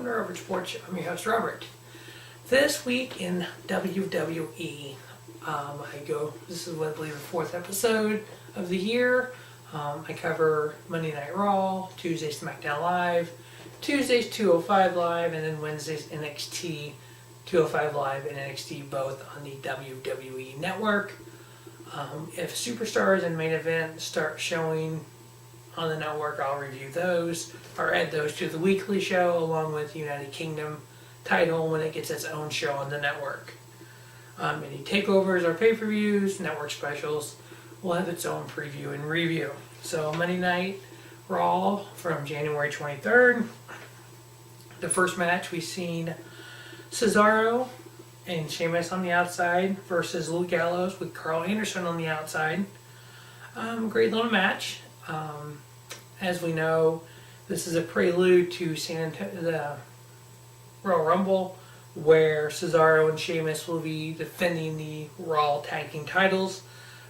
Owner of Sports. I'm your host, Robert. This week in WWE, this is what I believe the fourth episode of the year. I cover Monday Night Raw, Tuesdays SmackDown Live, Tuesdays 205 Live, and then Wednesdays NXT 205 Live and NXT both on the WWE Network. If Superstars and Main Event start showing on the network, I'll review those or add those to the weekly show along with United Kingdom title when it gets its own show on the network. Any takeovers or pay-per-views, network specials will have its own preview and review. So Monday Night Raw from January 23rd. The first match we've seen Cesaro and Sheamus on the outside versus Luke Gallows with Carl Anderson on the outside. Great little match. As we know, this is a prelude to the Royal Rumble, where Cesaro and Sheamus will be defending the Raw Tag Team titles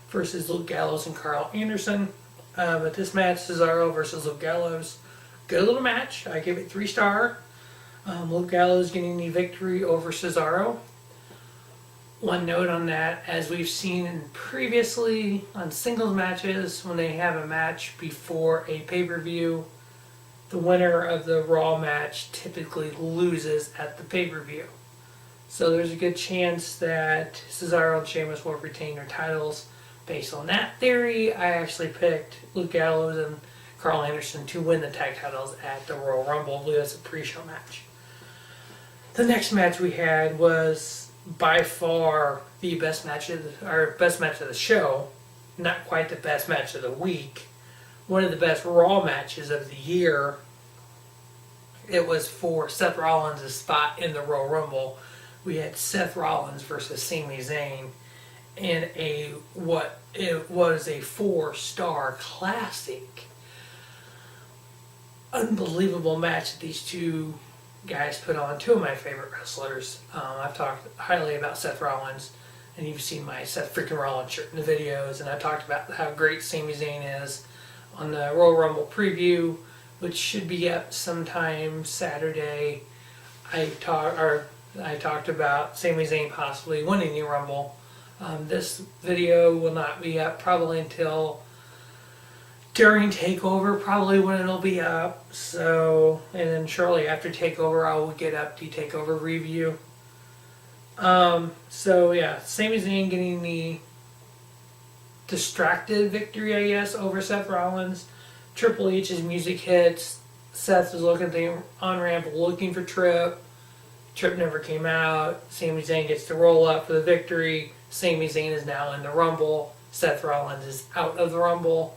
versus Luke Gallows and Carl Anderson. But this match, Cesaro versus Luke Gallows, good little match. I give it 3-star. Luke Gallows getting the victory over Cesaro. One note on that, as we've seen previously on singles matches, when they have a match before a pay-per-view, the winner of the Raw match typically loses at the pay-per-view. So there's a good chance that Cesaro and Sheamus will retain their titles. Based on that theory, I actually picked Luke Gallows and Carl Anderson to win the tag titles at the Royal Rumble. I believe that's a pre-show match. The next match we had was by far the best match of the show, not quite the best match of the week. One of the best Raw matches of the year. It was for Seth Rollins' spot in the Royal Rumble. We had Seth Rollins versus Sami Zayn in what it was a 4-star classic. Unbelievable match that these two guys put on. Two of my favorite wrestlers. I've talked highly about Seth Rollins, and you've seen my Seth freaking Rollins shirt in the videos, and I talked about how great Sami Zayn is on the Royal Rumble preview, which should be up sometime Saturday. I talked about Sami Zayn possibly winning the Rumble. This video will not be up probably until during TakeOver, probably when it'll be up. So, and then shortly after TakeOver, I will get up the TakeOver review. So yeah, Sami Zayn getting the distracted victory, I guess, over Seth Rollins. Triple H's music hits. Seth is looking at the on-ramp looking for Trip. Trip never came out. Sami Zayn gets to roll up for the victory. Sami Zayn is now in the Rumble. Seth Rollins is out of the Rumble.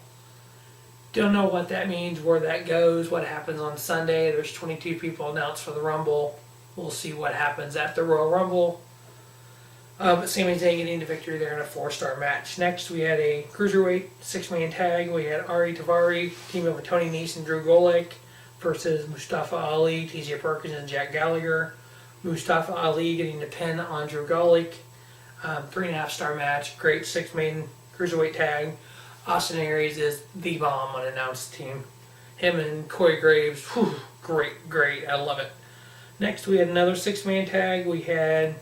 Don't know what that means, where that goes, what happens on Sunday. There's 22 people announced for the Rumble. We'll see what happens at the Royal Rumble. But Sami Zayn getting the victory there in a 4-star match. Next, we had a Cruiserweight 6-man tag. We had Ari Daivari teaming up with Tony Nese and Drew Gulak versus Mustafa Ali, TJ Perkins, and Jack Gallagher. Mustafa Ali getting the pin on Drew Gulak. 3.5-star match. Great 6-man Cruiserweight tag. Austin Aries is the bomb on announced team. Him and Corey Graves, whew, great, I love it. Next, we had another 6-man tag. We had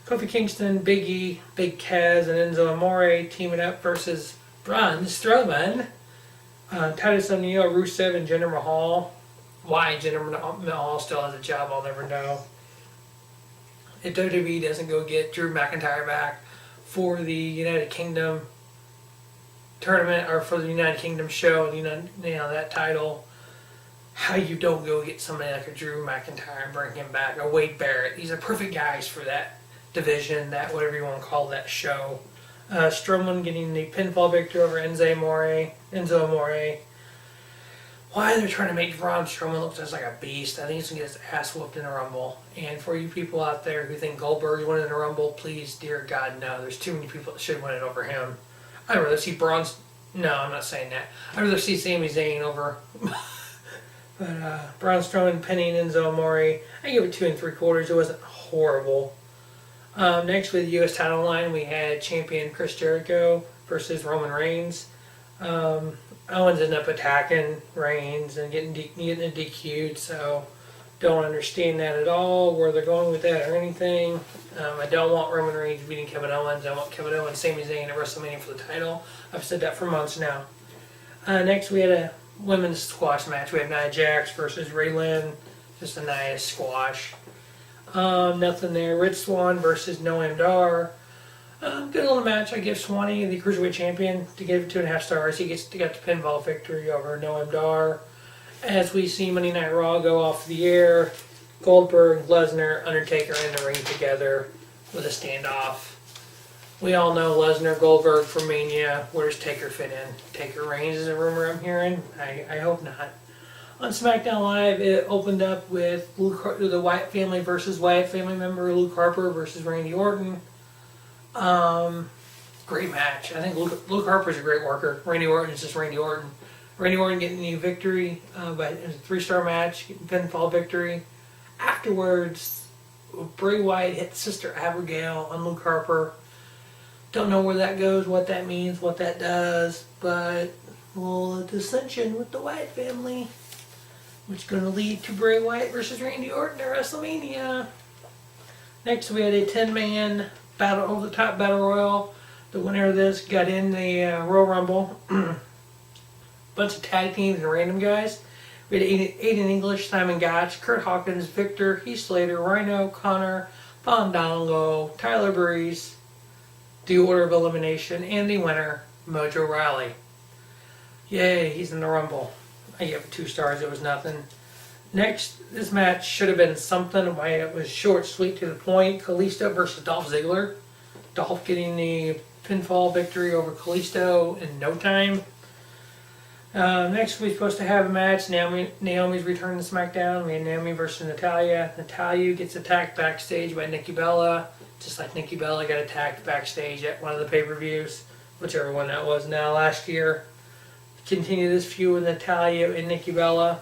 Kofi Kingston, Big E, Big Kaz, and Enzo Amore teaming up versus Braun Strowman, Titus O'Neil, Rusev, and Jinder Mahal. Why Jinder Mahal still has a job, I'll never know. If WWE doesn't go get Drew McIntyre back for the United Kingdom tournament or for the United Kingdom show, and that title, how you don't go get somebody like a Drew McIntyre and bring him back, a Wade Barrett. These are perfect guys for that division, that whatever you want to call that show. Strowman getting the pinfall victory over Enzo Amore. Why they're trying to make Braun Strowman look just like a beast. I think he's going to get his ass whooped in the Rumble. And for you people out there who think Goldberg's winning the Rumble, please, dear God, no. There's too many people that should win it over him. I'd rather see No, I'm not saying that. I'd rather see Sami Zayn over. But Braun Strowman pinning Enzo Amore. I give it 2 3/4. It wasn't horrible. Next, with the U.S. title line, we had champion Chris Jericho versus Roman Reigns. Owens ended up attacking Reigns and getting DQ'd, so Don't understand that at all, where they're going with that or anything. I don't want Roman Reigns beating Kevin Owens. I want Kevin Owens, Sami Zayn at WrestleMania for the title. I've said that for months now. Next, we had a women's squash match. We had Nia Jax versus Raylan. Just a nice squash. Nothing there. Rich Swann versus Noam Dar. Good little match. I give Swanee, the Cruiserweight Champion, to give 2.5 stars. He got the pinfall victory over Noam Dar. As we see Monday Night Raw go off the air, Goldberg, Lesnar, Undertaker in the ring together with a standoff. We all know Lesnar, Goldberg for Mania. Where does Taker fit in? Taker Reigns is a rumor I'm hearing. I hope not. On SmackDown Live, it opened up with the Wyatt family versus Wyatt family member Luke Harper versus Randy Orton. Great match. I think Luke Harper's a great worker. Randy Orton is just Randy Orton. Randy Orton getting the victory, but it was a 3-star match, getting pinfall victory. Afterwards, Bray Wyatt hit Sister Abigail on Luke Harper. Don't know where that goes, what that means, what that does, but a dissension with the Wyatt family, which is going to lead to Bray Wyatt versus Randy Orton at WrestleMania. Next, we had a 10-man battle over the top battle royal. The winner of this got in the Royal Rumble. Bunch of tag teams and random guys. We had Aiden English, Simon Gotch, Kurt Hawkins, Victor, Heath Slater, Rhino, Connor, Fandango, Tyler Breeze, the order of elimination, and the winner, Mojo Rawley. Yay, he's in the Rumble. I gave it 2 stars, it was nothing. Next, this match should have been something, why it was short, sweet, to the point. Kalisto versus Dolph Ziggler. Dolph getting the pinfall victory over Kalisto in no time. Next, we're supposed to have a match. Naomi's returning to SmackDown. We had Naomi versus Natalya. Natalya gets attacked backstage by Nikki Bella, just like Nikki Bella got attacked backstage at one of the pay-per-views, whichever one that was now last year. Continue this feud with Natalya and Nikki Bella.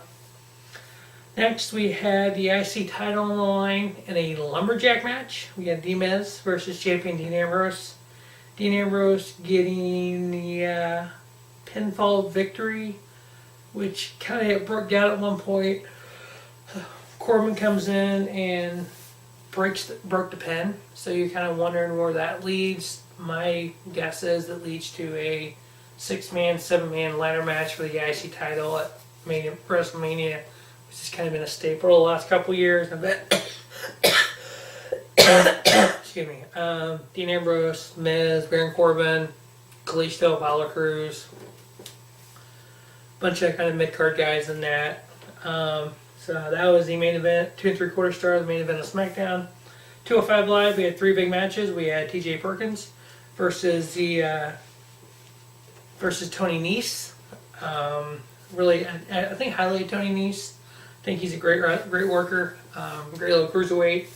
Next, we had the IC title on the line in a lumberjack match. We had D-Miz versus champion Dean Ambrose. Dean Ambrose getting the pinfall victory, which kind of broke down at one point. Corbin comes in and broke the pin, so you're kind of wondering where that leads. My guess is it leads to a 6-man, 7-man ladder match for the IC title at WrestleMania, which has kind of been a staple the last couple years. I bet. Excuse me. Dean Ambrose, Miz, Baron Corbin, Kalisto, Apollo Crews. Bunch of kind of mid-card guys in that. So that was the main event. 2 3/4 stars, the main event of SmackDown. 205 Live, we had 3 big matches. We had T.J. Perkins versus Tony Nese. Really, I think highly of Tony Nese. I think he's a great worker. Great little cruiserweight.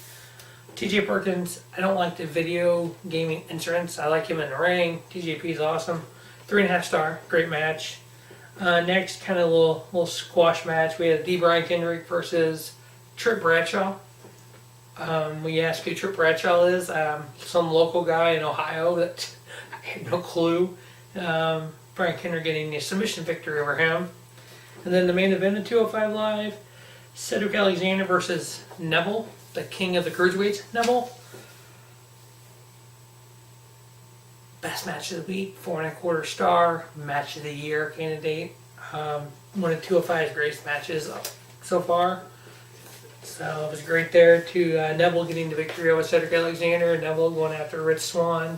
T.J. Perkins, I don't like the video gaming entrance. I like him in the ring. TJP is awesome. 3.5 star, great match. Next, kind of a little squash match. We had D. Brian Kendrick versus Tripp Bradshaw. We asked who Tripp Bradshaw is. Some local guy in Ohio that I had no clue. Brian Kendrick getting a submission victory over him. And then the main event of 205 Live, Cedric Alexander versus Neville, the king of the cruiserweights, Neville. Best match of the week, 4.25 star, match of the year candidate. One of 205's greatest matches so far. So it was great there to Neville getting the victory over Cedric Alexander. Neville going after Rich Swann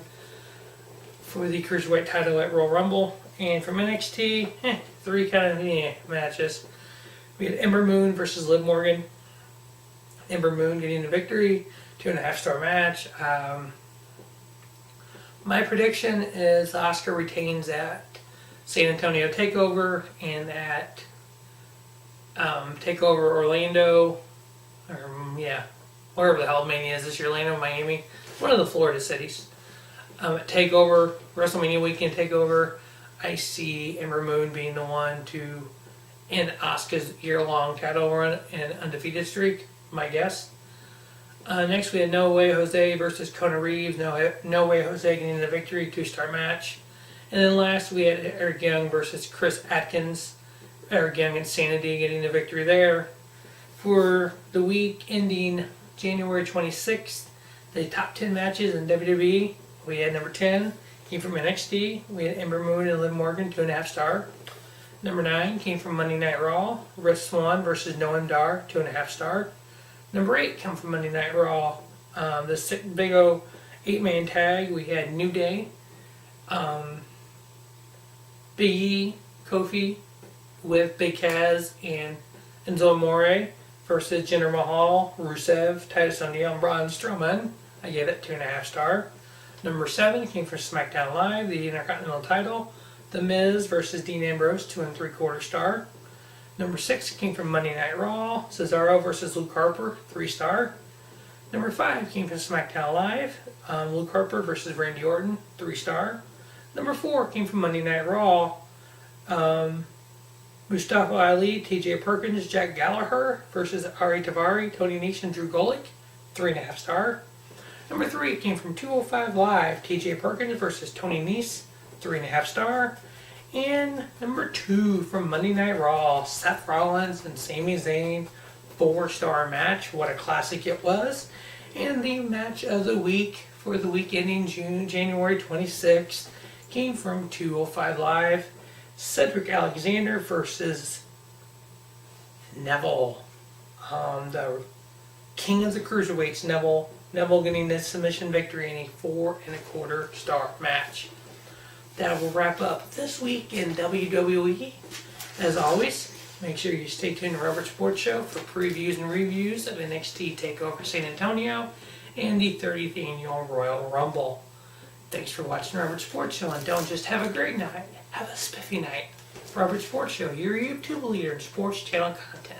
for the Cruiserweight title at Royal Rumble. And from NXT, 3 kind of matches. We had Ember Moon versus Liv Morgan. Ember Moon getting the victory, 2.5 star match. My prediction is Asuka retains at San Antonio TakeOver and at TakeOver Orlando, or wherever the hell Mania is this year, Orlando, Miami, one of the Florida cities. At TakeOver, WrestleMania weekend TakeOver, I see Ember Moon being the one to end Asuka's year-long title run and undefeated streak, my guess. Next, we had No Way Jose versus Kona Reeves. No Way Jose getting the victory, 2-star match. And then last, we had Eric Young versus Chris Atkins. Eric Young and Sanity getting the victory there. For the week ending January 26th, the top 10 matches in WWE, we had number 10 came from NXT. We had Ember Moon and Liv Morgan, 2.5 star. Number 9 came from Monday Night Raw, Rhett Swann versus Noam Dar, 2.5 star. Number 8 come from Monday Night Raw, the Big O 8-man tag. We had New Day, Big E, Kofi with Big Kaz and Enzo Amore versus Jinder Mahal, Rusev, Titus O'Neil, and Braun Strowman. I gave it 2.5 star. Number 7 came from SmackDown Live, the Intercontinental title. The Miz versus Dean Ambrose, 2.75 star. Number 6 came from Monday Night Raw, Cesaro versus Luke Harper, 3 star. Number 5 came from SmackDown Live, Luke Harper versus Randy Orton, 3 star. Number 4 came from Monday Night Raw, Mustafa Ali, TJ Perkins, Jack Gallagher versus Ari Daivari, Tony Nese, and Drew Gulak, 3.5 star. Number 3 came from 205 Live, TJ Perkins versus Tony Nese, 3.5 star. And number 2 from Monday Night Raw, Seth Rollins and Sami Zayn, 4-star match. What a classic it was. And the match of the week for the week ending January 26th came from 205 Live, Cedric Alexander versus Neville, the king of the cruiserweights, Neville. Neville getting this submission victory in a 4.25 star match. That will wrap up this week in WWE. As always, make sure you stay tuned to Robert Sports Show for previews and reviews of NXT TakeOver San Antonio and the 30th Annual Royal Rumble. Thanks for watching Robert Sports Show, and don't just have a great night, have a spiffy night. Robert Sports Show, your YouTube leader in sports channel content.